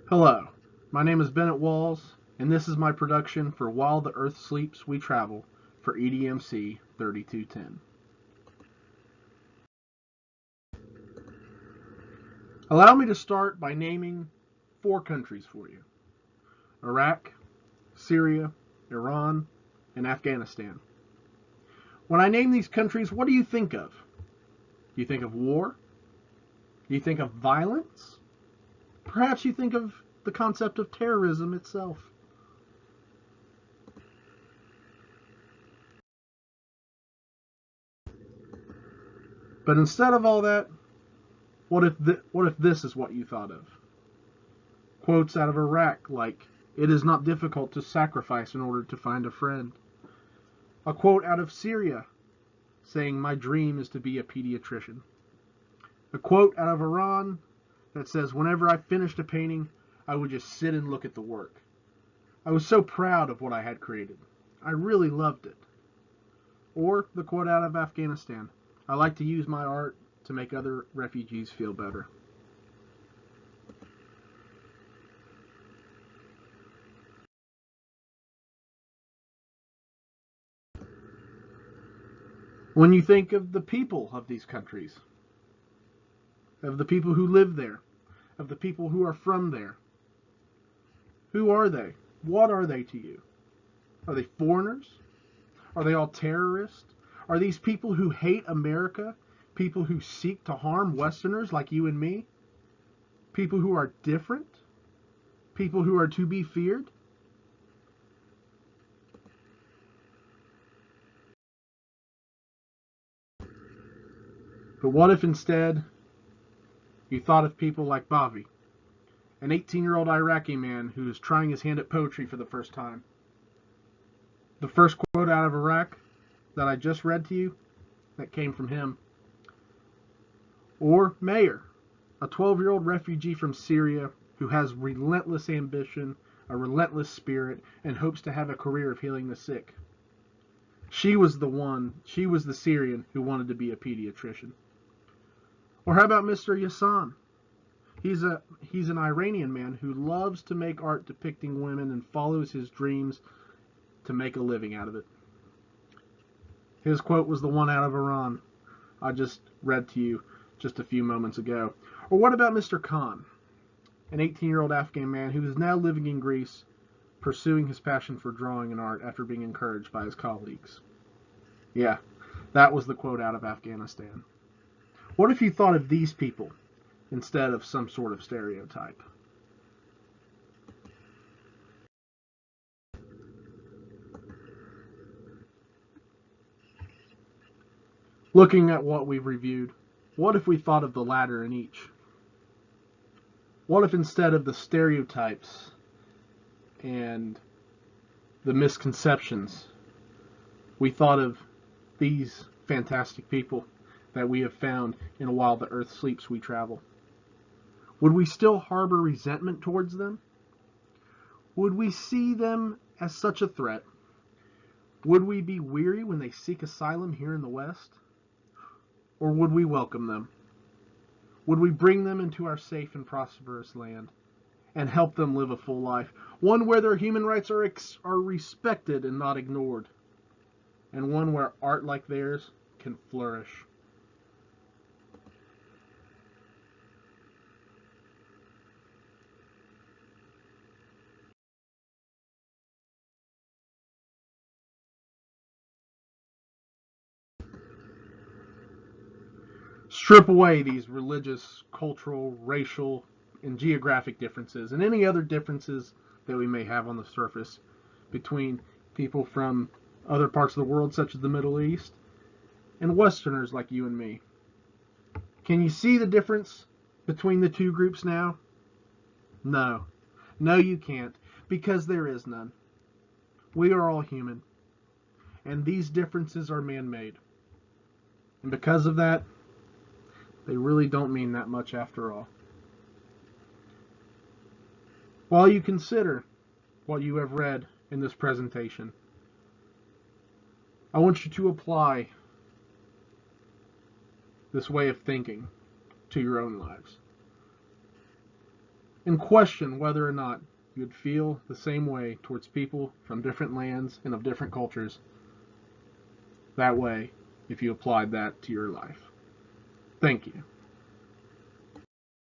Hello, my name is Bennett Walls, and this is my production for While the Earth Sleeps We Travel for EDMC 3210. Allow me to start by naming 4 countries for you: Iraq, Syria, Iran, and Afghanistan. When I name these countries, what do you think of? Do you think of war? Do you think of violence? Perhaps you think of the concept of terrorism itself. But instead of all that, what if this is what you thought of? Quotes out of Iraq like, "It is not difficult to sacrifice in order to find a friend." A quote out of Syria saying, "My dream is to be a pediatrician." A quote out of Iran that says, "Whenever I finished a painting, I would just sit and look at the work. I was so proud of what I had created. I really loved it." Or the quote out of Afghanistan, "I like to use my art to make other refugees feel better." When you think of the people of these countries, of the people who live there, of the people who are from there, who are they? What are they to you? Are they foreigners? Are they all terrorists? Are these people who hate America people who seek to harm Westerners like you and me? People who are different? People who are to be feared? But what if instead you thought of people like Bavi, an 18-year-old Iraqi man who is trying his hand at poetry for the first time? The first quote out of Iraq that I just read to you, that came from him. Or Mayer, a 12-year-old refugee from Syria who has relentless ambition, a relentless spirit, and hopes to have a career of healing the sick. She was the Syrian who wanted to be a pediatrician. Or how about Mr. Yassan? He's an Iranian man who loves to make art depicting women and follows his dreams to make a living out of it. His quote was the one out of Iran I just read to you just a few moments ago. Or what about Mr. Khan, an 18-year-old Afghan man who is now living in Greece, pursuing his passion for drawing and art after being encouraged by his colleagues? Yeah, that was the quote out of Afghanistan. What if you thought of these people instead of some sort of stereotype? Looking at what we've reviewed, what if we thought of the latter in each? What if instead of the stereotypes and the misconceptions, we thought of these fantastic people that we have found in While the Earth Sleeps We Travel? Would we still harbor resentment towards them? Would we see them as such a threat? Would we be weary when they seek asylum here in the West? Or would we welcome them? Would we bring them into our safe and prosperous land and help them live a full life, one where their human rights are respected and not ignored, and one where art like theirs can flourish? Strip away these religious, cultural, racial, and geographic differences and any other differences that we may have on the surface between people from other parts of the world, such as the Middle East, and Westerners like you and me. Can you see the difference between the two groups now? No. No, you can't, because there is none. We are all human, and these differences are man-made. And because of that, they really don't mean that much after all. While you consider what you have read in this presentation, I want you to apply this way of thinking to your own lives. and question whether or not you would feel the same way towards people from different lands and of different cultures that way if you applied that to your life. Thank you.